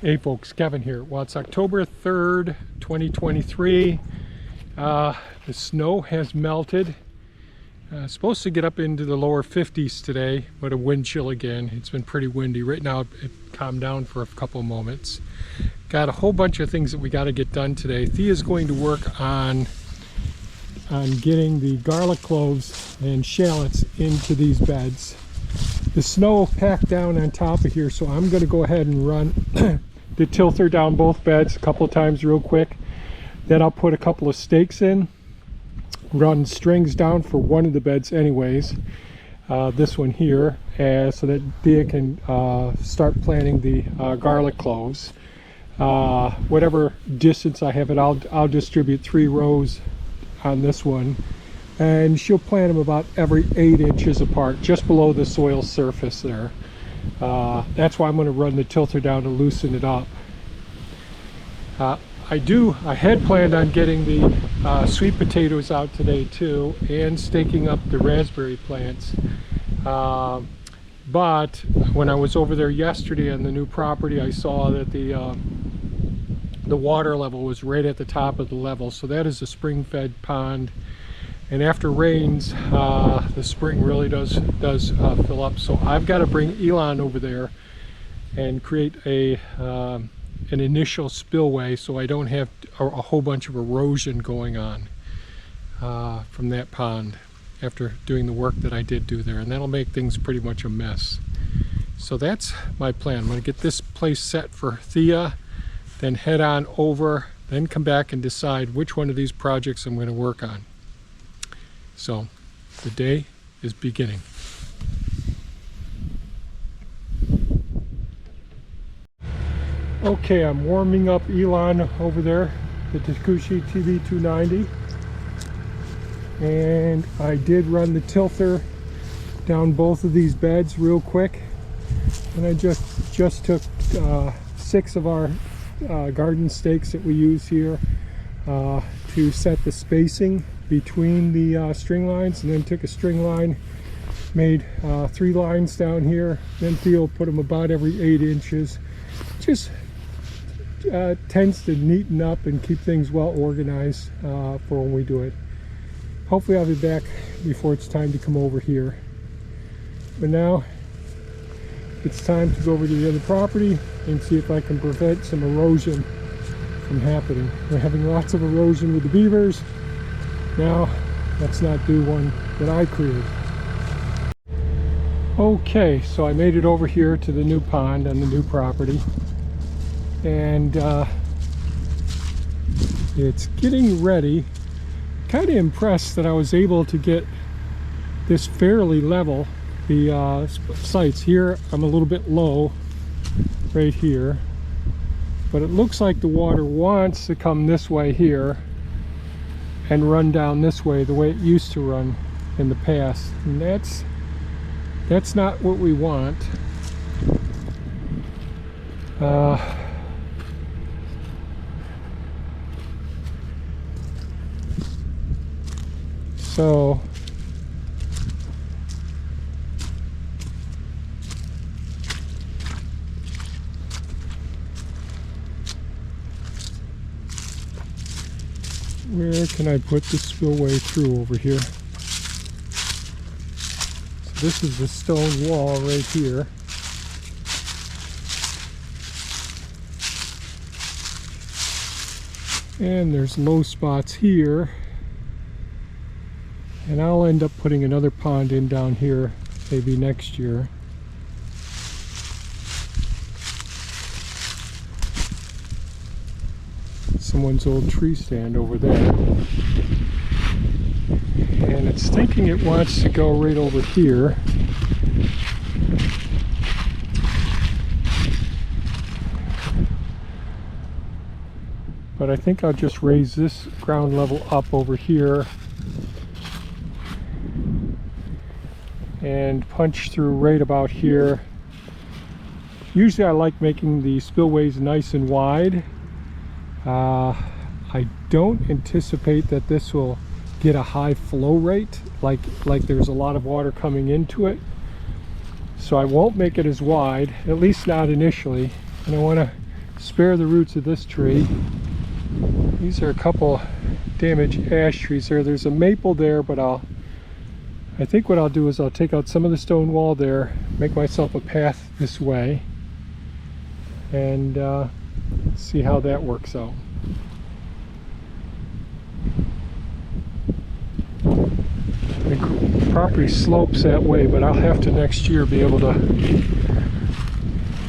Hey folks, Kevin here. Well, it's October 3rd, 2023. The snow has melted. Supposed to get up into the lower 50s today, but a wind chill again. It's been pretty windy. Right now it calmed down for a couple of moments. Got a whole bunch of things that we got to get done today. Thea's going to work on getting the garlic cloves and shallots into these beds. The snow packed down on top of here, so I'm going to go ahead and run the tilther down both beds a couple of times real quick. Then I'll put a couple of stakes in, run strings down for one of the beds anyways, this one here, so that Thea can start planting the garlic cloves. Whatever distance I have it, I'll distribute 3 rows on this one, and she'll plant them about every 8 inches apart, just below the soil surface there. That's why I'm going to run the tilter down to loosen it up. I had planned on getting the sweet potatoes out today too, and staking up the raspberry plants. But when I was over there yesterday on the new property, I saw that the water level was right at the top of the level. So that is a spring-fed pond. And after rains, the spring really does fill up. So I've got to bring Elon over there and create an initial spillway, so I don't have a whole bunch of erosion going on from that pond after doing the work that I did do there. And that'll make things pretty much a mess. So that's my plan. I'm going to get this place set for Thea, then head on over, then come back and decide which one of these projects I'm going to work on. So the day is beginning. Okay, I'm warming up Elon over there, the Takushi TB290, and I did run the tilter down both of these beds real quick, and I just took 6 of our garden stakes that we use here to set the spacing between the string lines, and then took a string line, made 3 lines down here, then Theo put them about every 8 inches. Just tends to neaten up and keep things well organized for when we do it. Hopefully I'll be back before it's time to come over here. But now it's time to go over to the other property and see if I can prevent some erosion from happening. We're having lots of erosion with the beavers. Now let's not do one that I created. Okay, so I made it over here to the new pond on the new property, and it's getting ready. Kind of impressed that I was able to get this fairly level. The sites here, I'm a little bit low right here, but it looks like the water wants to come this way here and run down this way the way it used to run in the past, and that's not what we want. So where can I put the spillway through over here? So this is the stone wall right here. And there's low spots here. And I'll end up putting another pond in down here maybe next year. Someone's old tree stand over there, and it's thinking it wants to go right over here. But I think I'll just raise this ground level up over here and punch through right about here. Usually I like making the spillways nice and wide. I don't anticipate that this will get a high flow rate, like there's a lot of water coming into it. So I won't make it as wide, at least not initially. And I want to spare the roots of this tree. These are a couple damaged ash trees there. There's a maple there, but I think what I'll do is I'll take out some of the stone wall there, make myself a path this way, and see how that works out. The property slopes that way, but I'll have to next year be able to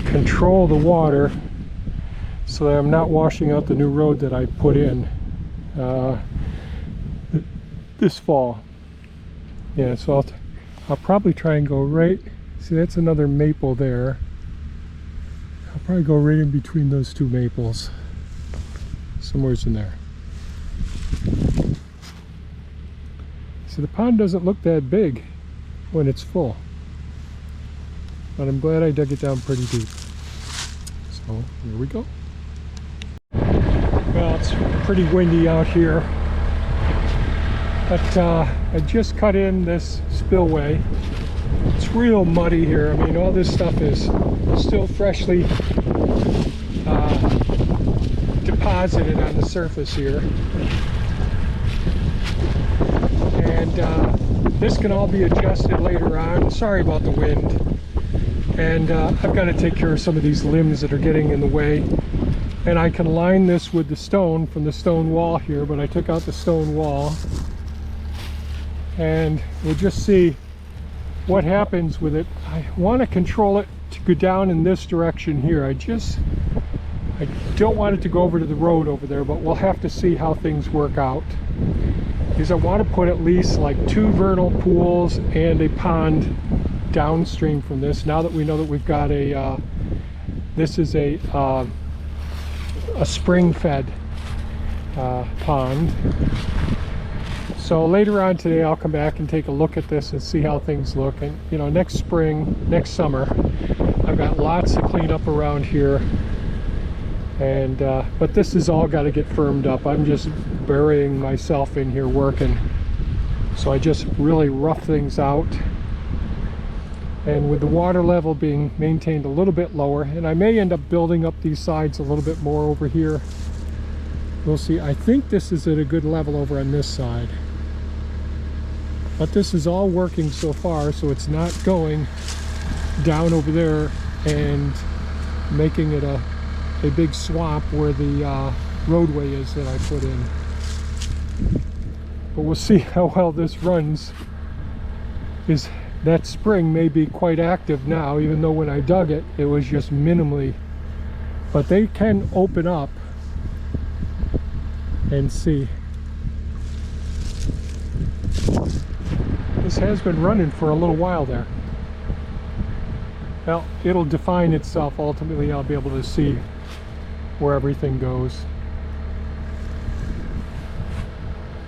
control the water so that I'm not washing out the new road that I put in this fall. Yeah, so I'll probably try and go right, see that's another maple there. I'll probably go right in between those two maples, somewhere's in there. See, the pond doesn't look that big when it's full, but I'm glad I dug it down pretty deep. So here we go. Well, it's pretty windy out here, but I just cut in this spillway. It's real muddy here. I mean, all this stuff is still freshly deposited on the surface here. And this can all be adjusted later on. Sorry about the wind. And I've got to take care of some of these limbs that are getting in the way. And I can line this with the stone from the stone wall here, but I took out the stone wall. And we'll just see what happens with it. I want to control it to go down in this direction here. I don't want it to go over to the road over there, but we'll have to see how things work out. Because I want to put at least like 2 vernal pools and a pond downstream from this. Now that we know that we've got a, this is a spring-fed pond. So later on today I'll come back and take a look at this and see how things look. And you know, next spring, next summer, I've got lots to clean up around here. And but this has all got to get firmed up. I'm just burying myself in here working, so I just really rough things out. And with the water level being maintained a little bit lower, and I may end up building up these sides a little bit more over here. We'll see. I think this is at a good level over on this side, but this is all working so far, so it's not going down over there and making it a big swamp where the roadway is that I put in. But we'll see how well this runs. That spring may be quite active now, even though when I dug it, it was just minimally. But they can open up and see. This has been running for a little while there. Well, it'll define itself. Ultimately, I'll be able to see where everything goes.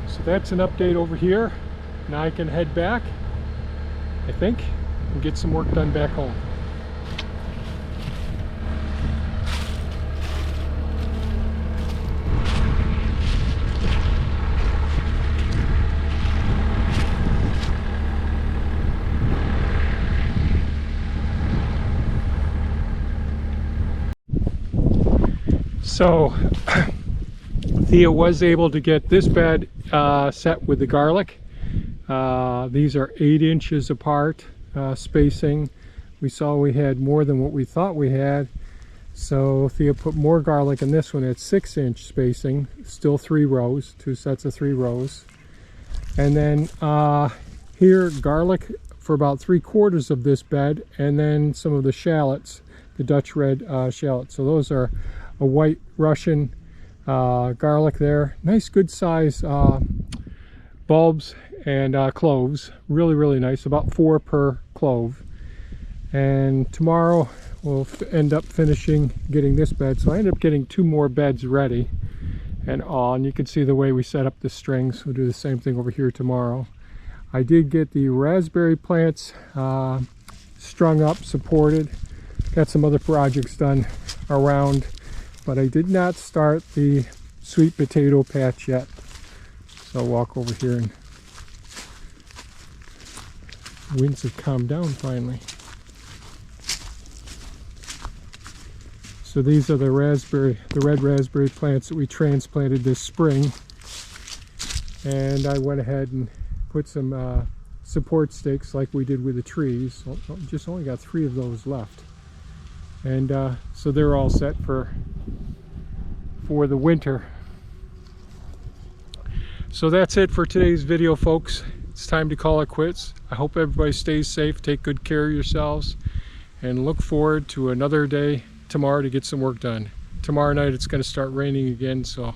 So that's an update over here. Now I can head back, I think, and get some work done back home. So Thea was able to get this bed set with the garlic. These are 8 inches apart spacing. We saw we had more than what we thought we had, so Thea put more garlic in this one at 6-inch spacing, still 3 rows, 2 sets of 3 rows. And then here, garlic for about 3/4 of this bed, and then some of the shallots, the Dutch red shallots. So those are a white Russian garlic there. Nice good size bulbs and cloves. Really nice, about 4 per clove. And tomorrow we'll end up finishing getting this bed. So I ended up getting 2 more beds ready and all. And you can see the way we set up the strings. We'll do the same thing over here tomorrow. I did get the raspberry plants strung up, supported. Got some other projects done around, but I did not start the sweet potato patch yet. So I'll walk over here, and winds have calmed down finally. So these are the red raspberry plants that we transplanted this spring. And I went ahead and put some support stakes like we did with the trees. Just only got 3 of those left. And so they're all set for the winter. So that's it for today's video, folks. It's time to call it quits. I hope everybody stays safe, take good care of yourselves, and look forward to another day tomorrow to get some work done. Tomorrow night it's going to start raining again, so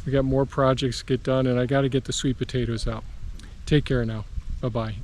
we got more projects to get done, and I got to get the sweet potatoes out. Take care now. Bye-bye.